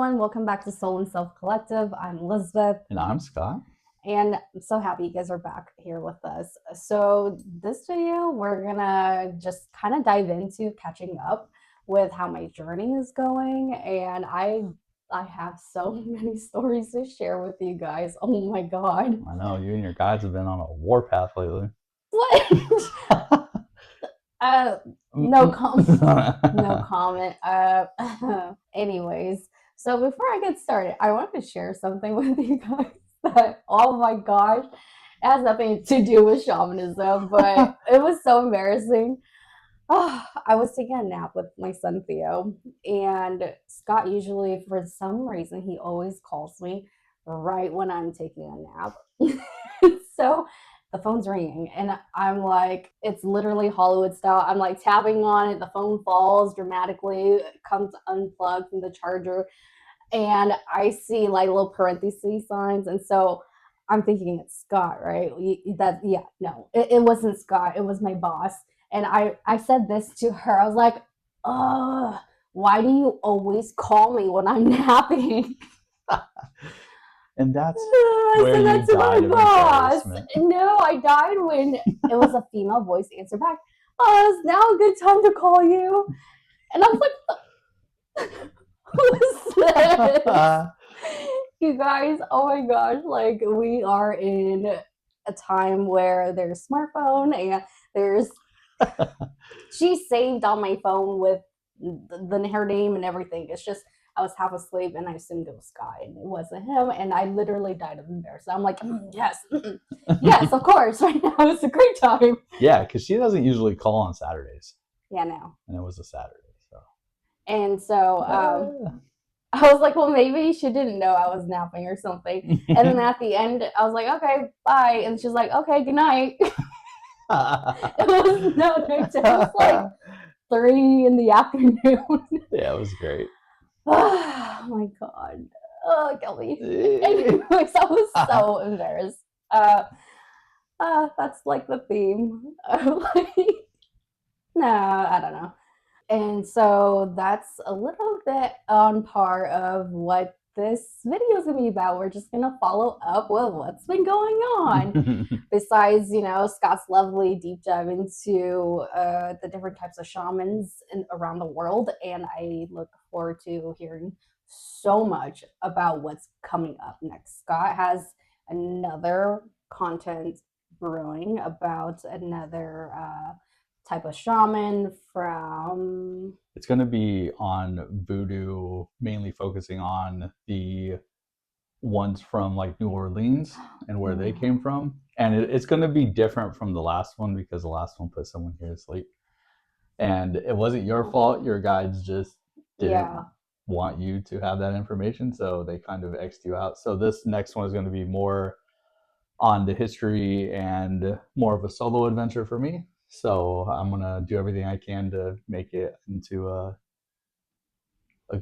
everyone, welcome back to Soul and Self Collective. I'm Elizabeth. And I'm Scott. And I'm so happy you guys are back here with us. So this video, we're gonna just kind of dive into catching up with how my journey is going. And I have so many stories to share with you guys. Oh my God. I know you and your guides have been on a warpath lately. What? No comment. No comment. Anyways, so before I get started, I want to share something with you guys that, oh my gosh, it has nothing to do with shamanism, but it was so embarrassing. Oh, I was taking a nap with my son Theo, and Scott usually, for some reason, he always calls me right when I'm taking a nap. So the phone's ringing, and I'm like, it's literally Hollywood style. I'm like tapping on it, the phone falls dramatically, it comes unplugged from the charger, and I see like little parentheses signs, and so I'm thinking it's Scott, right? No, it wasn't Scott. It was my boss, and I said this to her. I was like, "Oh, why do you always call me when I'm napping?" And that's I where said you that to my died of boss. embarrassment. No, I died when it was a female voice answer back. Oh, it's now a good time to call you. And I was like, who's this? You guys, oh my gosh, like we are in a time where there's smartphone and there's she saved on my phone with her name and everything. It's just I was half asleep and I assumed it was Scott and it wasn't him, and I literally died of embarrassment. I'm like, yes, yes, of course. Right now it's a great time. Yeah, because she doesn't usually call on Saturdays. Yeah, no. And it was a Saturday, so. And so I was like, well, maybe she didn't know I was napping or something. And then at the end, I was like, okay, bye. And she's like, okay, good night. It was no night. It was like 3 in the afternoon. Yeah, it was great. Oh my God. Oh, Kelly. Anyways, I was so embarrassed. That's like the theme. No, I don't know. And so that's a little bit on par of what this video is going to be about. We're just going to follow up with what's been going on. Besides, Scott's lovely deep dive into the different types of shamans around the world. And I look forward to hearing so much about what's coming up next. Scott has another content brewing about another type of shaman from... It's going to be on voodoo, mainly focusing on the ones from like New Orleans and where they came from. And it's going to be different from the last one because the last one put someone here to sleep. And it wasn't your fault. Your guides just didn't want you to have that information. So they kind of X'd you out. So this next one is going to be more on the history and more of a solo adventure for me. So I'm going to do everything I can to make it into a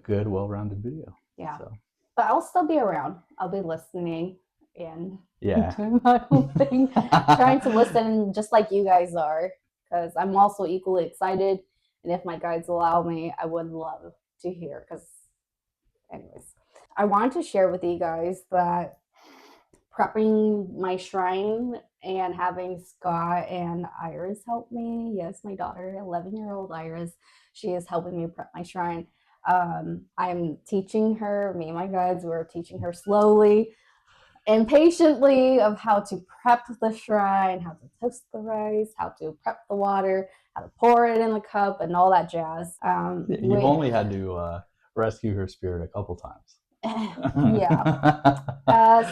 good, well-rounded video. Yeah. So. But I'll still be around. I'll be listening and doing my own thing, trying to listen just like you guys are, because I'm also equally excited. And if my guides allow me, I would love to hear. Because, anyways, I wanted to share with you guys that prepping my shrine and having Scott and Iris help me. Yes, my daughter, 11-year-old Iris, she is helping me prep my shrine. I'm teaching her, me and my guides, we're teaching her slowly and patiently of how to prep the shrine, how to toast the rice, how to prep the water, how to pour it in the cup, and all that jazz. You've only had to rescue her spirit a couple times. Yeah.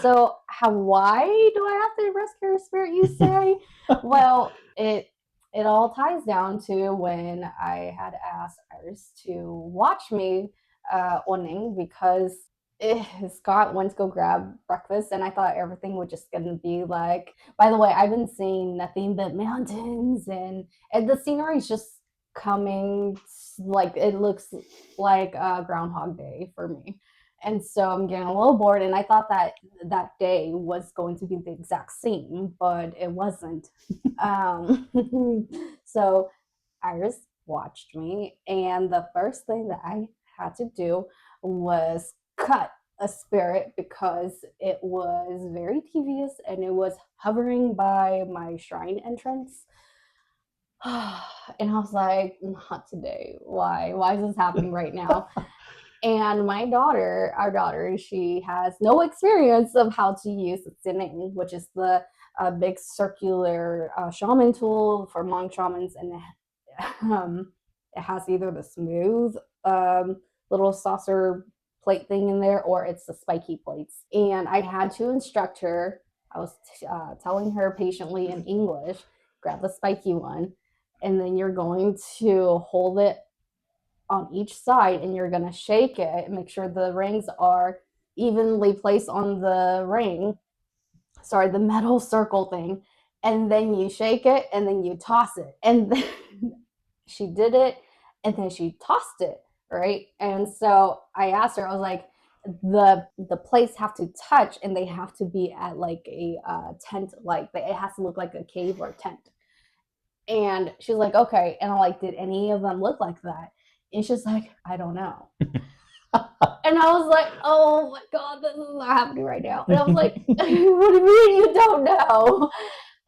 So why do I have to rescue her spirit, you say? Well, it all ties down to when I had asked Iris to watch me owning, because Scott went to go grab breakfast and I thought everything was just gonna be like, by the way, I've been seeing nothing but mountains and the scenery is just coming, like it looks like Groundhog Day for me. And so I'm getting a little bored, and I thought that day was going to be the exact same, but it wasn't. So Iris watched me, and the first thing that I had to do was cut a spirit because it was very devious and it was hovering by my shrine entrance. And I was like, not today. Why? Why is this happening right now? And my daughter, our daughter, she has no experience of how to use Zineng, which is the big circular shaman tool for Hmong shamans, and it has either the smooth little saucer plate thing in there, or it's the spiky plates. And I had to instruct her. I was telling her patiently in English, grab the spiky one, and then you're going to hold it on each side and you're going to shake it and make sure the rings are evenly placed on the ring, sorry, the metal circle thing, and then you shake it and then you toss it. And then she did it and then she tossed it, right? And so I asked her, I was like, the plates have to touch and they have to be at like a tent, like it has to look like a cave or a tent. And she's like, okay. And I'm like, did any of them look like that? And she's like, I don't know. And I was like, oh my God, this is not happening right now. And I was like, what do you mean you don't know?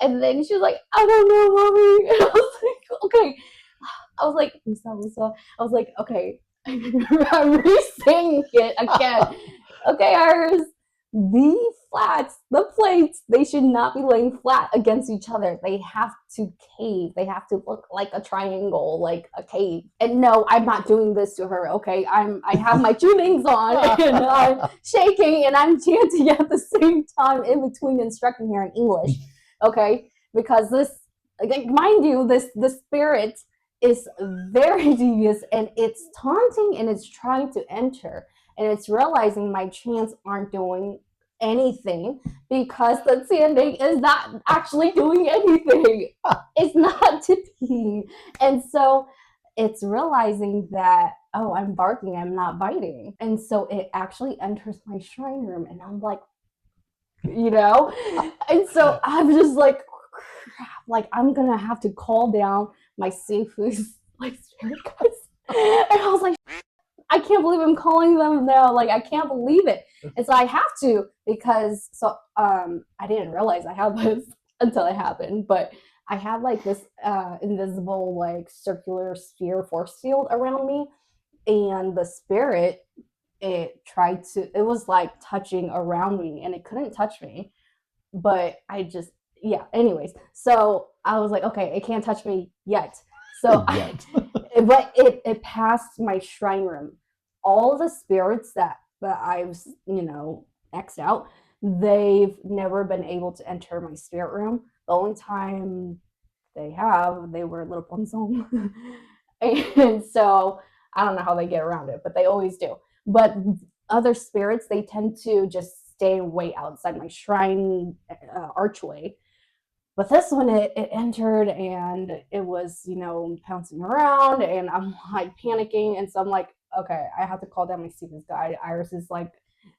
And then she was like, I don't know, mommy. And I was like, okay. I was like, Lisa. I was like, okay. I'm re-saying it again. Okay, Iris. The flats, the plates, they should not be laying flat against each other. They have to cave. They have to look like a triangle, like a cave. And no, I'm not doing this to her. Okay, I have my tunings on and I'm shaking and I'm chanting at the same time in between instructing her in English. Okay, because this, like, mind you, this spirit is very devious and it's taunting and it's trying to enter and it's realizing my chants aren't doing anything because the sanding is not actually doing anything. It's not tipping. And so it's realizing that, oh, I'm barking, I'm not biting. And so it actually enters my shrine room and I'm like, and so I'm just like, I'm gonna have to call down my seafood like spirit guys. And I was like, I can't believe I'm calling them now. Like, I can't believe it. And so I have to because I didn't realize I had this until it happened, but I had like this invisible like circular sphere force field around me, and the spirit it was like touching around me, and it couldn't touch me, but yeah. Anyways, so I was like, okay, it can't touch me yet. So but it passed my shrine room. All the spirits that I've X'd out, they've never been able to enter my spirit room. The only time they were little ponzong. And so I don't know how they get around it, but they always do. But other spirits, they tend to just stay way outside my shrine archway. But this one, it entered and it was, pouncing around, and I'm like panicking. And so I'm like, okay, I have to call down my Stephen's guide. Iris is like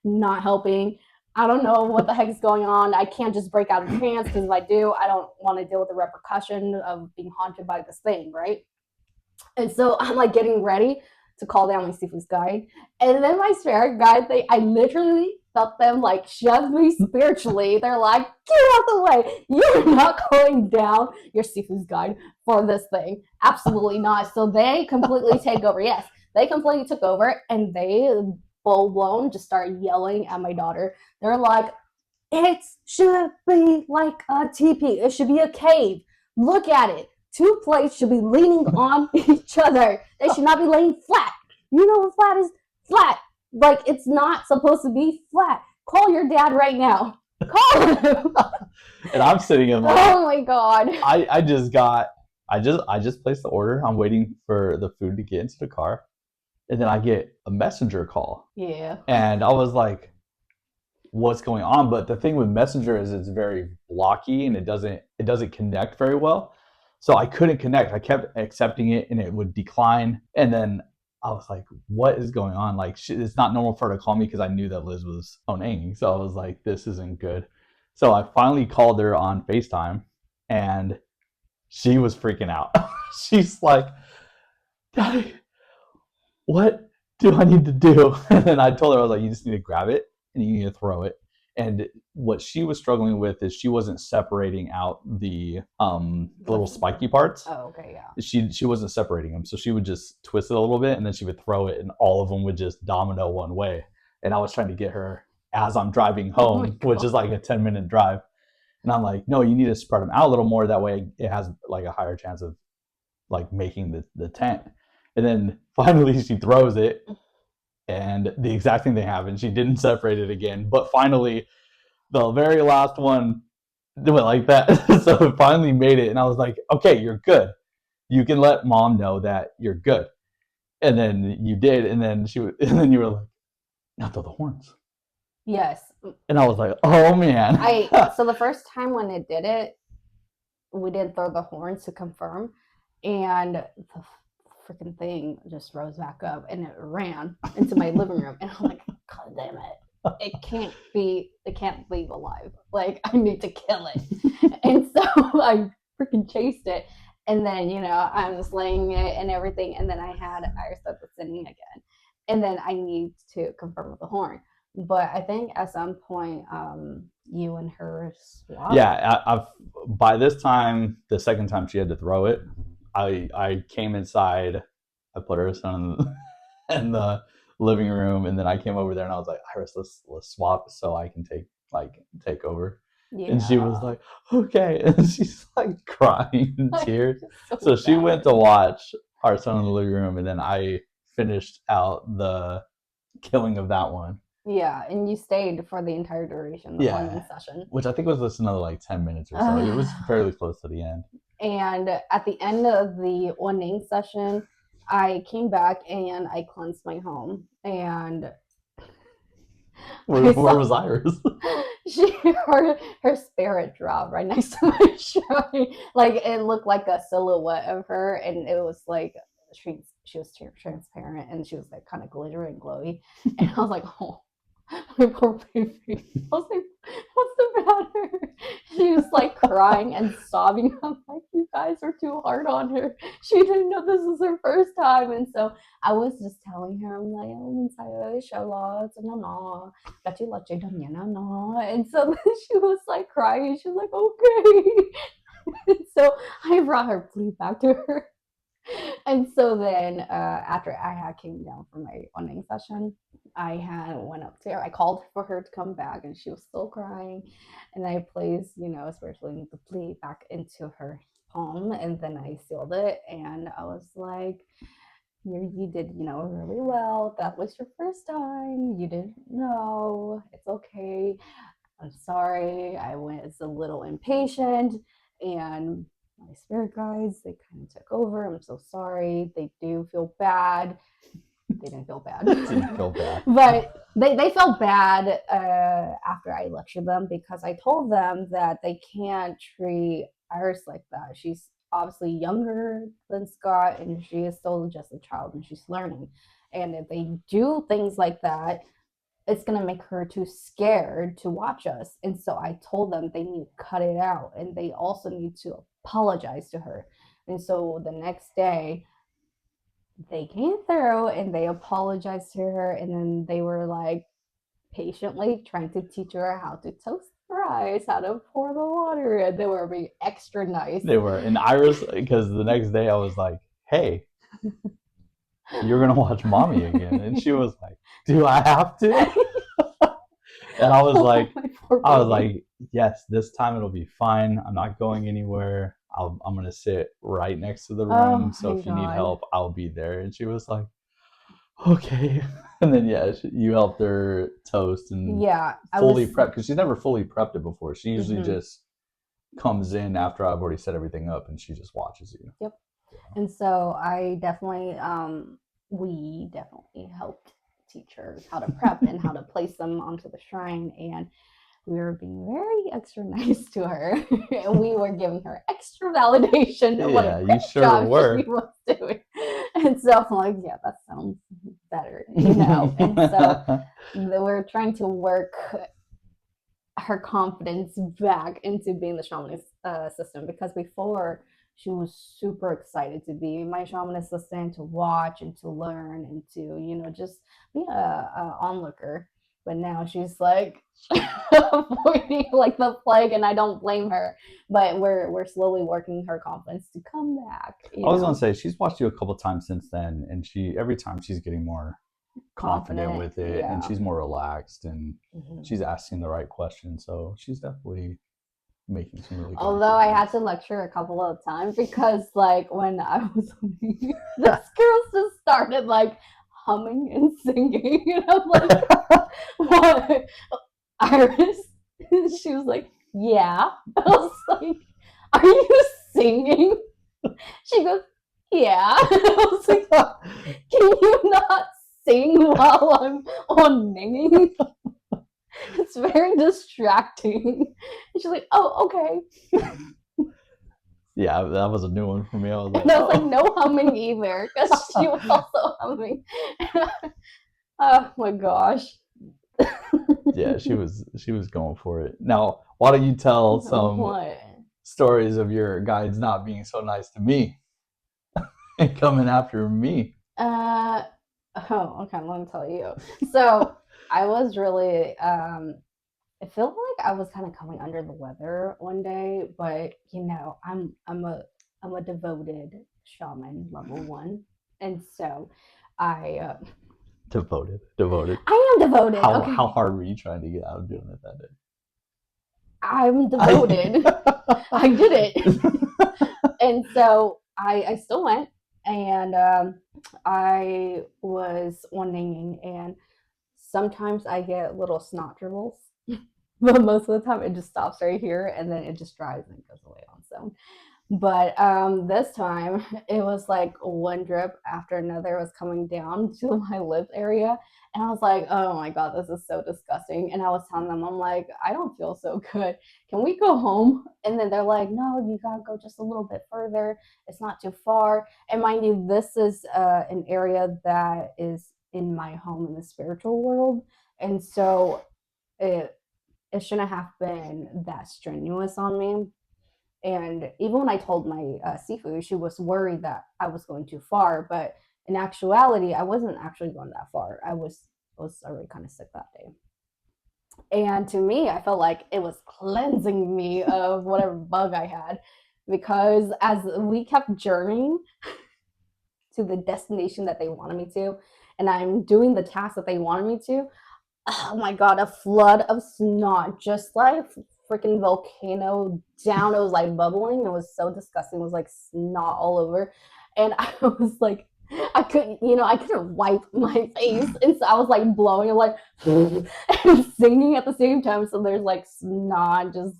not helping. I don't know what the heck is going on. I can't just break out of trance because if I do, I don't want to deal with the repercussion of being haunted by this thing, right? And so I'm like getting ready to call down my Stephen's guide. And then my spirit guide, I literally felt them like shove me spiritually. They're like, get out the way. You're not calling down your Stephen's guide for this thing. Absolutely not. So they completely take over. Yes, they completely took over and they full blown just started yelling at my daughter. They're like, it should be like a teepee. It should be a cave. Look at it. Two plates should be leaning on each other. They should not be laying flat. You know what flat is? Flat. Like, it's not supposed to be flat. Call your dad right now. Call him. And I'm sitting in like, oh my God. I just placed the order. I'm waiting for the food to get into the car. And then I get a messenger call. Yeah. And I was like, what's going on? But the thing with messenger is it's very blocky and it doesn't connect very well. So I couldn't connect. I kept accepting it and it would decline. And then I was like, what is going on? Like, it's not normal for her to call me because I knew that Liz was phoning. So I was like, this isn't good. So I finally called her on FaceTime and she was freaking out. She's like, Daddy, what do I need to do? And then I told her, I was like, you just need to grab it and you need to throw it. And what she was struggling with is she wasn't separating out the little spiky parts. Oh, okay, yeah. She wasn't separating them, so she would just twist it a little bit and then she would throw it, and all of them would just domino one way. And I was trying to get her as I'm driving home, which is like a 10-minute drive. And I'm like, no, you need to spread them out a little more. That way it has like a higher chance of like making the tent. And then finally she throws it, and the exact same thing happened. She didn't separate it again. But finally, the very last one went like that. So it finally made it. And I was like, okay, you're good. You can let mom know that you're good. And then you did. And then and then you were like, now throw the horns. Yes. And I was like, oh man. So the first time when it did it, we didn't throw the horns to confirm. And the freaking thing just rose back up and it ran into my living room. And I'm like, God damn it. It can't leave alive. Like, I need to kill it. And so I freaking chased it. And then, I'm slaying it and everything. And then I had Iris start singing again. And then I need to confirm with the horn. But I think at some point, you and her swapped. Yeah, I've by this time, the second time she had to throw it, I came inside, I put her in the living room, and then I came over there and I was like, Iris, let's swap so I can take over. Yeah. And she was like, okay. And she's like crying in tears. So she went to watch our son in the living room, and then I finished out the killing of that one. Yeah, and you stayed for the entire duration of the morning session. Which I think was just another like 10 minutes or so. It was fairly close to the end. And at the end of the morning session, I came back and I cleansed my home. And where was Iris? Her spirit dropped right next to my shrine. Like, it looked like a silhouette of her, and it was like she was transparent, and she was like kind of glittery and glowy. And I was like, oh, my poor baby. I was like, what's the matter? She was like crying and sobbing. I'm like, you guys are too hard on her. She didn't know this was her first time. And so I was just telling her, I'm like, and so she was like crying. She was like, okay. And so I brought her plea back to her. And so then after I came down from my morning session, I went up to her. I called for her to come back, and she was still crying. And I placed, spiritually the plea back into her palm, and then I sealed it. And I was like, you did, really well. That was your first time. You didn't know. It's okay. I'm sorry. I was a little impatient, and my spirit guides, they kind of took over. I'm so sorry. They do feel bad. They didn't feel bad. But they felt bad after I lectured them, because I told them that they can't treat Iris like that. She's obviously younger than Scott, and she is still just a child, and she's learning. And if they do things like that, it's going to make her too scared to watch us. And so I told them they need to cut it out, and they also need to apologize to her. And so the next day they came through and they apologized to her, and then they were like patiently trying to teach her how to toast the rice, how to pour the water, and they were being extra nice. They were. And Iris, because the next day I was like, hey, you're gonna watch mommy again. And she was like, do I have to? And I was like, yes, this time it'll be fine. I'm not going anywhere. I'm gonna sit right next to the room. So if you need help, I'll be there. And she was like, okay. And then you helped her toast and fully prep, because she's never fully prepped it before. She usually just comes in after I've already set everything up, and she just watches you. Yep. And so I definitely, we definitely helped teach her how to prep and how to place them onto the shrine. And we were being very extra nice to her. And we were giving her extra validation of what a great job she was doing. And so I'm like, yeah, that sounds better, And so we're trying to work her confidence back into being the shaman system, because before she was super excited to be my shaman assistant, to watch and to learn and to, just be a onlooker. But now she's like avoiding like the plague, and I don't blame her. But we're slowly working her confidence to come back. I was gonna say she's watched you a couple times since then, and every time she's getting more confident with it, and Yeah. she's more relaxed, and Mhm. she's asking the right questions. So she's definitely making some really good Although I had improvements. to lecture a couple of times because, like, when I was leaving, this girl just started like humming and singing, and I'm like, "What, Iris?" She was like, "Yeah." I was like, "Are you singing?" She goes, "Yeah." I was like, "Can you not sing while I'm on ninging? It's very distracting." And she's like, "Oh, okay." Yeah, that was a new one for me. I was like, And I was like, oh. "No humming either," because she was also humming. Oh my gosh. Yeah, she was going for it. Now, why don't you tell some What? stories of your guides not being so nice to me and coming after me? Uh, oh, okay, let me tell you. So I was really, I feel like I was kind of coming under the weather one day, but I'm a devoted shaman level one, and so I Devoted. I am devoted. How Okay, hard were you trying to get out of doing it that I'm day? devoted. I did it. And so I still went, and I was wanting, and sometimes I get little snot dribbles, but most of the time it just stops right here, and then it just dries and goes away on its own. But this time it was like one drip after another was coming down to my lip area. And I was like, oh my God, this is so disgusting. And I was telling them, I'm like, I don't feel so good. Can we go home? And then they're like, no, you gotta go just a little bit further. It's not too far. And mind you, this is an area that is in my home in the spiritual world. And so it, it shouldn't have been that strenuous on me. And even when I told my seafood, she was worried that I was going too far. But in actuality, I wasn't actually going that far. I was already kind of sick that day. And to me, I felt like it was cleansing me of whatever bug I had, because as we kept journeying to the destination that they wanted me to, and I'm doing the task that they wanted me to, oh my God, a flood of snot, just like freaking volcano down. It was like bubbling. It was so disgusting. It was like snot all over. And I was like, I couldn't wipe my face. And so I was like blowing and like and singing at the same time. So there's like snot just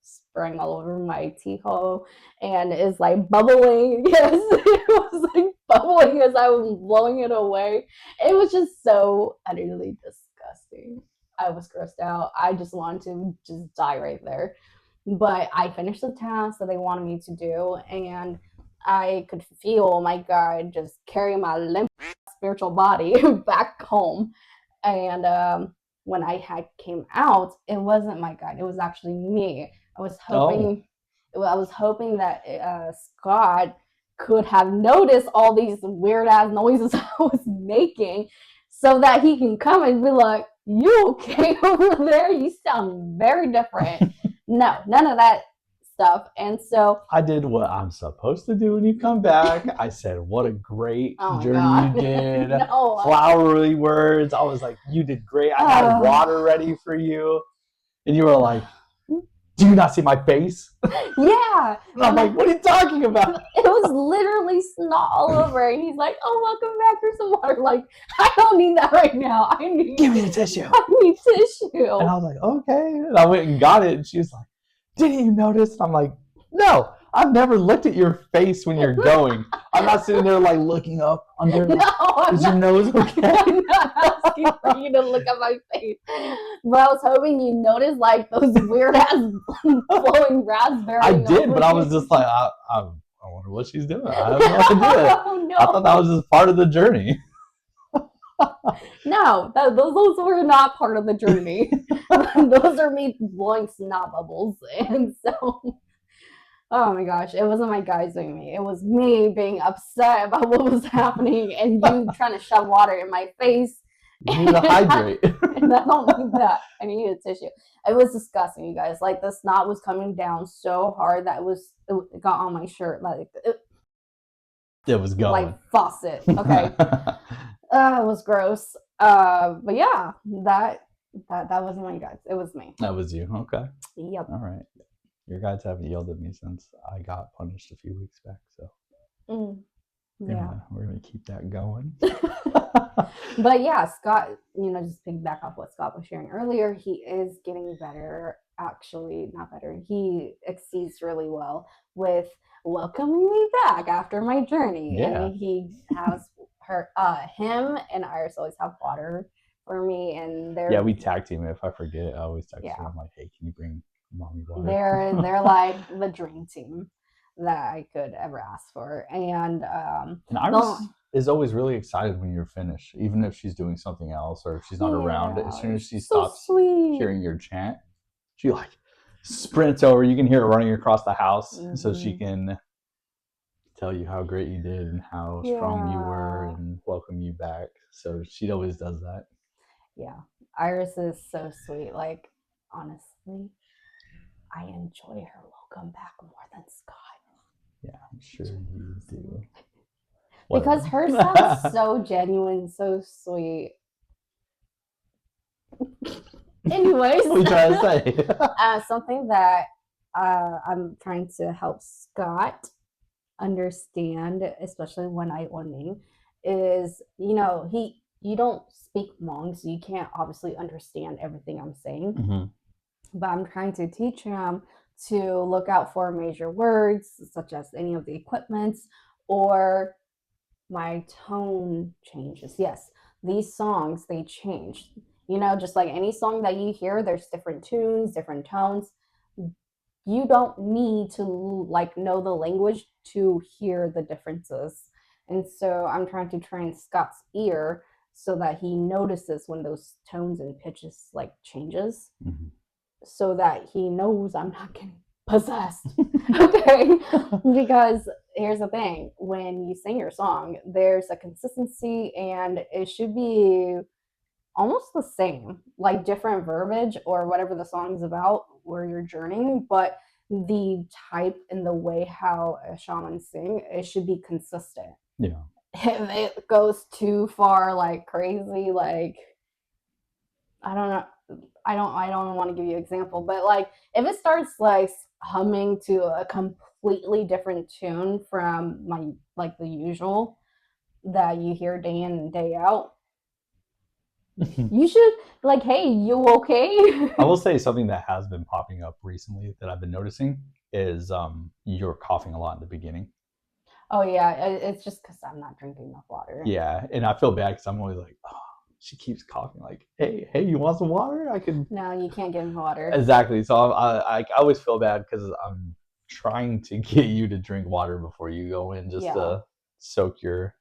spraying all over my tea hole, and it's like bubbling. Yes, it was like bubbling as I was blowing it away. It was just so utterly disgusting. I was grossed out. I just wanted to just die right there. But I finished the task that they wanted me to do, and I could feel my guide just carry my limp spiritual body back home. And when I had came out, it wasn't my guide. It was actually me. I was Oh, hoping, I was hoping that Scott could have noticed all these weird ass noises I was making, so that he can come and be like, "You okay over there? You sound very different." No, none of that stuff. And so, I did what I'm supposed to do when you come back. I said, what a great oh my journey you God, did. no, Flowery words. I was like, you did great. I had uh, water ready for you. And you were like, do you not see my face? yeah, And I'm and like, what are you talking about? it was literally snot all over. And he's like, "Oh, welcome back. Here's some water." Like, I don't need that right now. I need, Give me the tissue. I need And tissue. I was like, okay. And I went and got it. And she was like, didn't you notice? And I'm like, no, I've never looked at your face when you're going. I'm not sitting there like looking up under. No, I'm Is your not. nose okay? I'm not asking for you to look at my face, but I was hoping you noticed like those weird ass flowing raspberry I did, but I was noises. just like, I wonder what she's doing. I have no idea. Oh I thought that no, was just part of the journey. no, those were not part of the journey. Those are me blowing snot bubbles, and so Oh my gosh, it wasn't my guys doing me. It was me being upset about what was happening and you trying to shove water in my face. You need to hydrate. And I don't need that. I need a tissue. It was disgusting, you guys. Like the snot was coming down so hard that it got on my shirt It was going. like faucet. Okay. It was gross. But yeah, that wasn't my guys. It was me. That was you. Okay. Yep. All right. Your guys haven't yelled at me since I got punished a few weeks back, so Yeah. we're gonna keep that going. But yeah, Scott, just piggyback off what Scott was sharing earlier, he is getting better. Actually, not better. He exceeds really well with welcoming me back after my journey. Yeah. And he has him and Iris always have water for me, and they're we tag team. If I forget, I always text her. I'm like, hey, can you bring mommy water? They're like the dream team that I could ever ask for. And Iris is always really excited when you're finished, even if she's doing something else or if she's not around. As soon as she stops hearing your chant, she like sprints over. You can hear her running across the house so she can tell you how great you did and how strong you were and welcome you back. So she always does that. Yeah, Iris is so sweet. Like, honestly, I enjoy her welcome back more than Scott. Yeah, I'm sure you do. Because her sounds so genuine, so sweet. Anyways, what are you trying to say? Something that I'm trying to help Scott understand, especially when I owning, is you don't speak Hmong, so you can't obviously understand everything I'm saying. Mm-hmm. But I'm trying to teach him to look out for major words, such as any of the equipments or my tone changes. Yes, these songs, they change. Just like any song that you hear, there's different tunes, different tones. You don't need to know the language to hear the differences. And so I'm trying to train Scott's ear so that he notices when those tones and pitches changes. Mm-hmm. So that he knows I'm not getting possessed. Okay? Because here's the thing, when you sing your song, there's a consistency and it should be almost the same, like different verbiage or whatever the song's about where you're journeying, but the type and the way how a shaman sing, it should be consistent. Yeah. If it goes too far crazy, I don't know. I don't want to give you an example, but if it starts humming to a completely different tune from the usual that you hear day in and day out, you should hey, you okay? I will say something that has been popping up recently that I've been noticing is you're coughing a lot in the beginning. Oh yeah, it's just because I'm not drinking enough water. Yeah, and I feel bad because I'm always like, oh, she keeps coughing. Like, hey, you want some water? I can. No, you can't give me water. Exactly. So I always feel bad because I'm trying to get you to drink water before you go in, just to soak your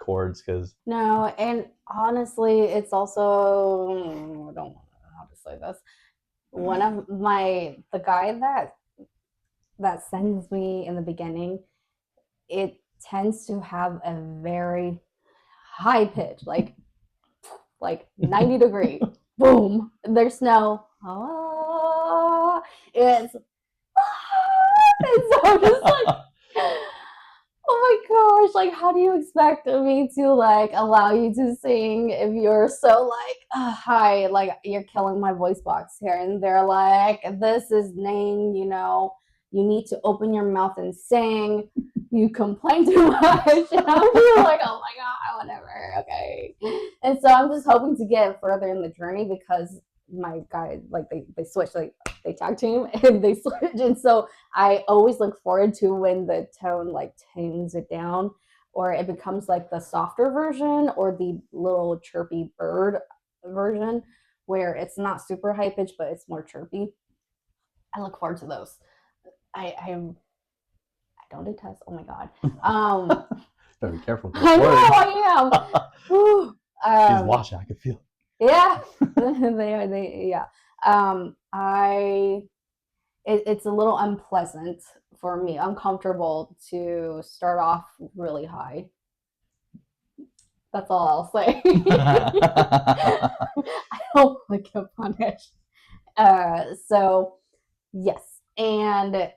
cords. Because no, and honestly, it's also I don't know how to say this. One of the guy that sends me in the beginning, it tends to have a very high pitch, like 90 degree. Boom. There's no it's and so I'm just oh my gosh, how do you expect me to allow you to sing if you're so high, you're killing my voice box here? And they're like, this is Ning, you need to open your mouth and sing. You complain too much. And I'm just oh my God, whatever, okay. And so I'm just hoping to get further in the journey because my guy, they switch, they tag team and they switch. And so I always look forward to when the tone tones it down, or it becomes the softer version or the little chirpy bird version where it's not super high pitched, but it's more chirpy. I look forward to those. I don't detest. Oh my God. Better be careful. I know I am. She's watching. I can feel it. Yeah. they yeah. it's a little unpleasant for me, uncomfortable to start off really high. That's all I'll say. I don't want to get punished. So yes, and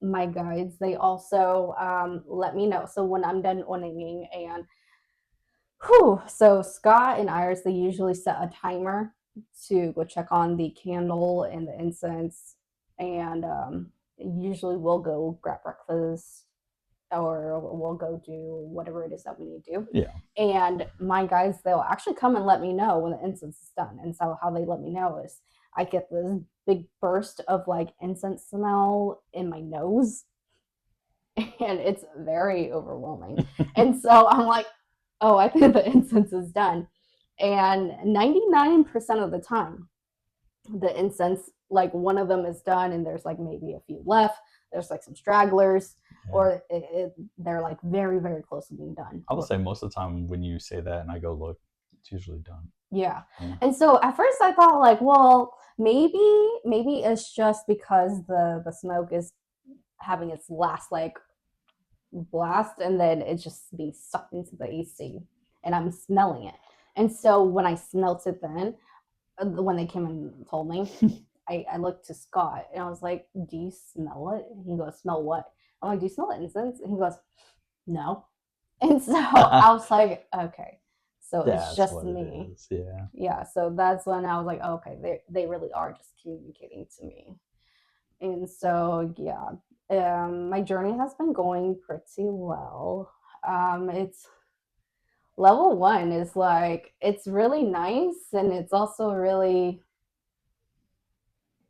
my guides, they also let me know. So when I'm done owning, and so Scott and Iris, they usually set a timer to go check on the candle and the incense, and usually we'll go grab breakfast or we'll go do whatever it is that we need to do. Yeah. And my guys, they'll actually come and let me know when the incense is done. And so how they let me know is I get this big burst of like incense smell in my nose, and it's very overwhelming. And so I'm like, oh, I think the incense is done. And 99% of the time, the incense, like one of them is done and there's like maybe a few left. There's like some stragglers, Yeah. or they're like very, very close to being done. I would say most of the time when you say that and I go look, it's usually done. Yeah. And so at first I thought like, well, maybe it's just because the smoke is having its last like blast, and then it's just being sucked into the AC, and I'm smelling it. And so when I smelt it, then when they came and told me, I looked to Scott and I was like, "Do you smell it?" And he goes, "Smell what?" I'm like, "Do you smell the incense?" And he goes, "No." And so I was like, "Okay, so it's just me." Yeah. So that's when I was like, oh, "Okay, they really are just communicating to me." And so yeah, my journey has been going pretty well. It's level one is like it's really nice, and it's also really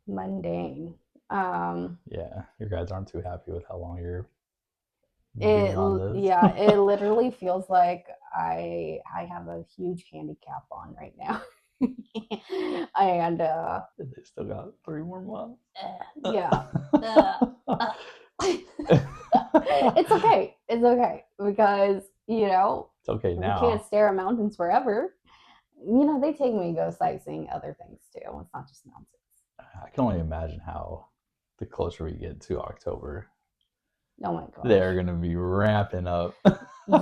mundane. Yeah, your guys aren't too happy with how long you're being on this. Yeah, it literally feels like I have a huge handicap on right now. And they still got 3 more months. Yeah. It's okay. It's okay because it's okay now. We can't stare at mountains forever. They take me to go sightseeing other things too. It's not just mountains. I can only imagine how the closer we get to October, oh my gosh, they're gonna be ramping up.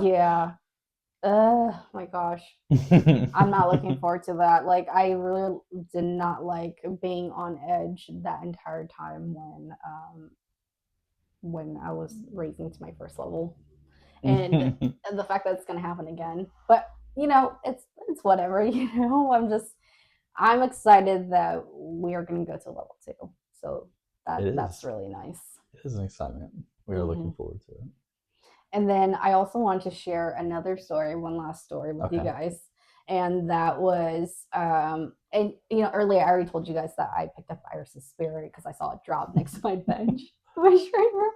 Yeah. My gosh. I'm not looking forward to that. Like, I really did not like being on edge that entire time when I was raising to my first level, and the fact that it's gonna happen again. But it's whatever. I'm excited that we are gonna go to level 2. So that's really nice. It is an excitement. We are looking forward to it. And then I also want to share another story, one last story with you guys. And that was, and earlier I already told you guys that I picked up Iris's spirit because I saw it drop next to my bench, my shrine room.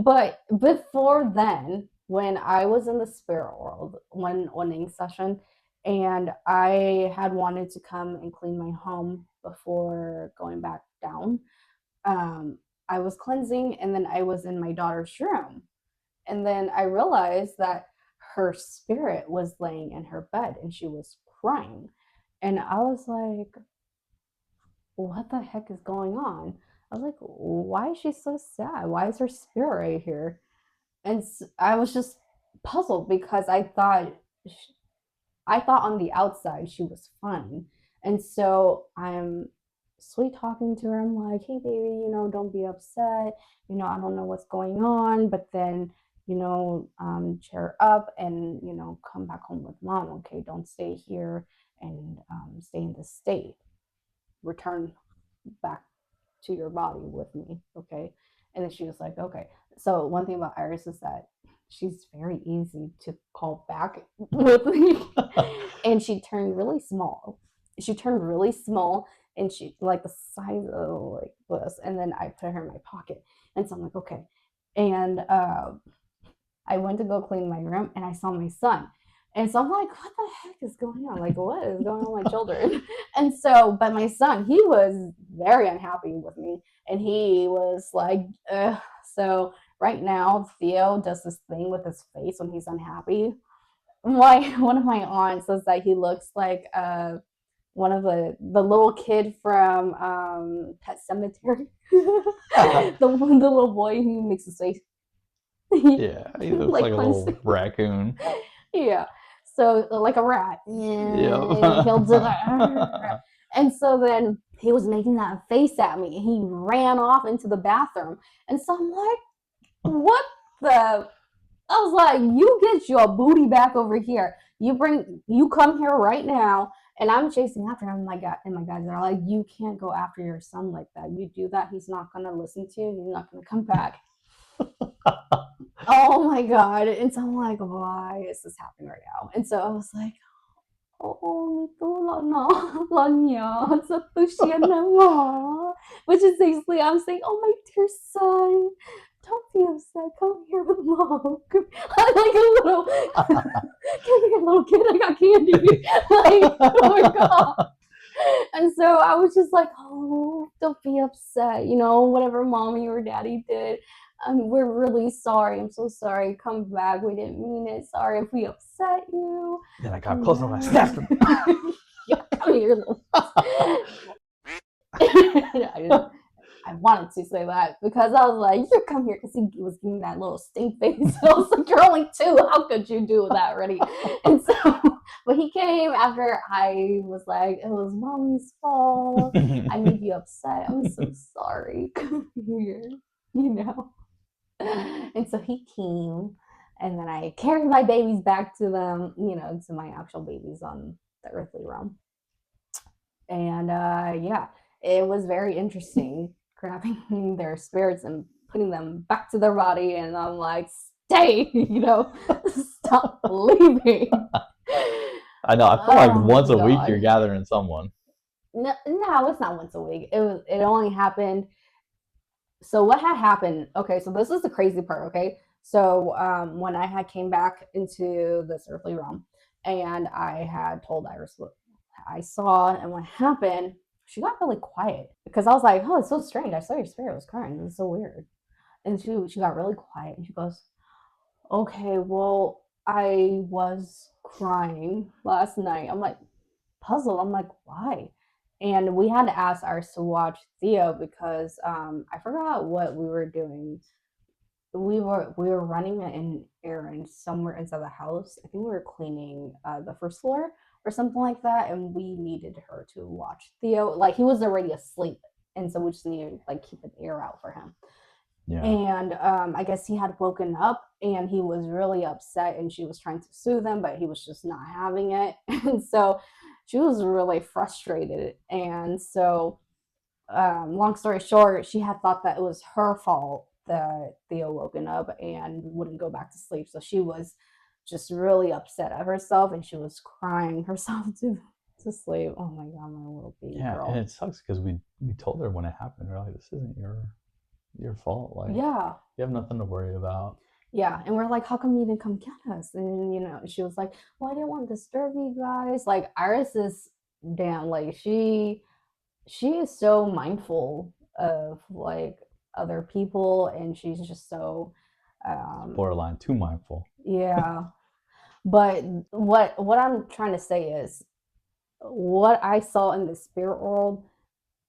But before then, when I was in the spirit world, one owning session, and I had wanted to come and clean my home before going back down, I was cleansing, and then I was in my daughter's room. And then I realized that her spirit was laying in her bed and she was crying. And I was like, what the heck is going on? I was like, why is she so sad? Why is her spirit right here? And I was just puzzled because I thought on the outside she was fine. And so I'm sweet talking to her. I'm like, hey, baby, don't be upset. I don't know what's going on. But then, cheer up and, come back home with mom. Okay, don't stay here and stay in this state. Return back to your body with me. Okay. And then she was like, okay. So one thing about Iris is that she's very easy to call back with me. And she turned really small. And she like the size of like this. And then I put her in my pocket. And so I'm like, okay. And I went to go clean my room and I saw my son. And so I'm like, what the heck is going on? Like, what is going on with my children? And so, but my son, he was very unhappy with me. And he was like, ugh. So right now, Theo does this thing with his face when he's unhappy. One of my aunts says that he looks like one of the little kid from Pet Cemetery, the little boy who makes his face Yeah, he looks like like a little raccoon. yeah, so like a rat. Yeah, he'll do that. Yep. And so then he was making that face at me. He ran off into the bathroom, and so I'm like, what the? I was like, you get your booty back over here. You come here right now. And I'm chasing after him. My God, and my guys are like, you can't go after your son like that. You do that, he's not gonna listen to you. He's not gonna come back. Oh my God. And so I'm like, why is this happening right now? And so I was like, oh, which is basically I'm saying, oh my dear son, don't be upset. Come here with mom. I'm like a little, come here, little kid. I got candy. Like, oh my God. And so I was just like, oh, don't be upset. Whatever mommy or daddy did, we're really sorry. I'm so sorry. Come back. We didn't mean it. Sorry if we upset you. Then I got close and I snapped him. Yeah, come here. I wanted to say that because I was like, you come here, because he was giving that little stink face. I was like, you're only 2. How could you do that already? And so, but he came after I was like, it was mommy's fault. I made you upset. I'm so sorry. Come here, And so he came, and then I carried my babies back to them, to my actual babies on the earthly realm. And yeah, it was very interesting grabbing their spirits and putting them back to their body. And I'm like, stay, stop leaving. I know. I feel like Oh once my a week you're God. gathering someone. No, it's not once a week. It only happened. So what had happened? Okay, so this is the crazy part. Okay, so when I had came back into this earthly realm, and I had told Iris what I saw and what happened, she got really quiet because I was like, "Oh, it's so strange. I saw your spirit was crying. This is so weird." And she got really quiet, and she goes, "Okay, well, I was crying last night." I'm like, puzzled. I'm like, why? And we had to ask ours to watch Theo because I forgot what we were doing. We were running an errand somewhere inside the house. I think we were cleaning the first floor or something like that, and we needed her to watch Theo. Like he was already asleep, and so we just needed to like keep an ear out for him. Yeah. And I guess he had woken up and he was really upset, and she was trying to soothe him, but he was just not having it. And so she was really frustrated. And so, long story short, she had thought that it was her fault that Theo woken up and wouldn't go back to sleep. So she was just really upset at herself, and she was crying herself to sleep. Oh my God, my little baby girl. And it sucks because we told her when it happened. We're like, this isn't your fault. Like, yeah, you have nothing to worry about. Yeah, and we're like, how come you didn't come get us? And she was like, well, I didn't want to disturb you guys. Like Iris is damn, like she is so mindful of like other people, and she's just so Borderline too mindful. yeah. But what I'm trying to say is what I saw in the spirit world,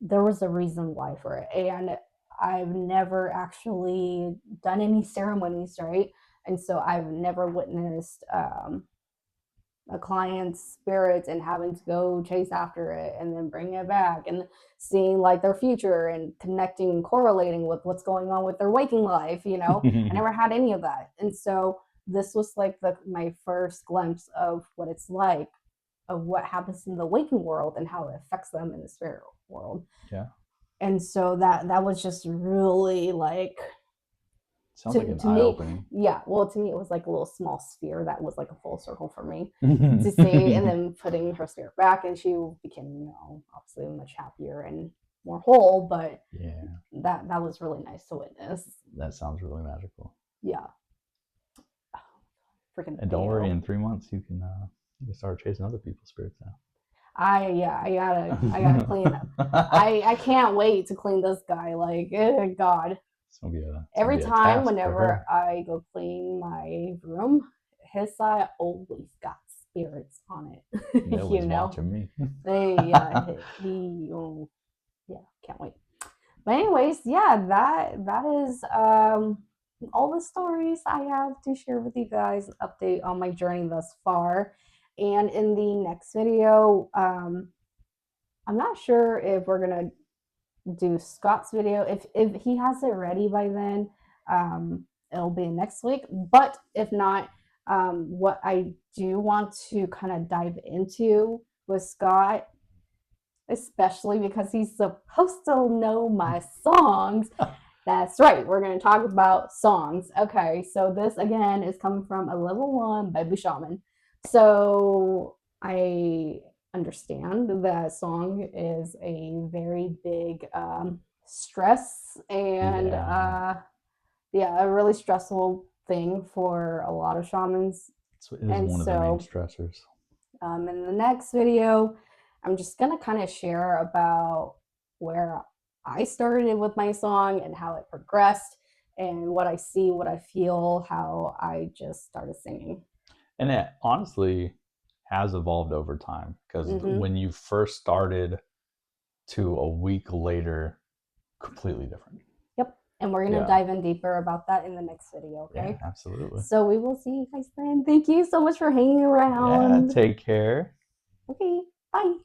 there was a reason why for it. And I've never actually done any ceremonies, right? And so I've never witnessed a client's spirit and having to go chase after it and then bring it back and seeing like their future and connecting and correlating with what's going on with their waking life. I never had any of that. And so this was like my first glimpse of what it's like, of what happens in the waking world and how it affects them in the spirit world. Yeah. And so that was just really like sounds like an eye-opening. Yeah, well, to me it was like a little small sphere that was like a full circle for me to see, and then putting her spirit back, and she became, obviously much happier and more whole. But yeah, that was really nice to witness. That sounds really magical. Yeah. Freaking. And don't worry, in 3 months you can start chasing other people's spirits now. I gotta clean up. I can't wait to clean this guy. Like, God. Every time whenever I go clean my room, his side always got spirits on it. Nobody's watching me. Yeah, can't wait. But anyways, yeah, that is all the stories I have to share with you guys. Update on my journey thus far, and in the next video, I'm not sure if we're gonna do Scott's video. If he has it ready by then, it'll be next week. But if not, what I do want to kind of dive into with Scott, especially because he's supposed to know my songs. That's right. We're going to talk about songs. Okay, so this again is coming from a level 1 baby shaman. So I understand that song is a very big stress and yeah, a really stressful thing for a lot of shamans. It is one of the main stressors. In the next video, I'm just gonna kind of share about where I started with my song and how it progressed and what I see, what I feel, how I just started singing. And it honestly has evolved over time, because when you first started to a week later, completely different. Yep. And we're going to dive in deeper about that in the next video, okay? Yeah, absolutely. So we will see you guys then. Thank you so much for hanging around. Yeah, take care. Okay, bye.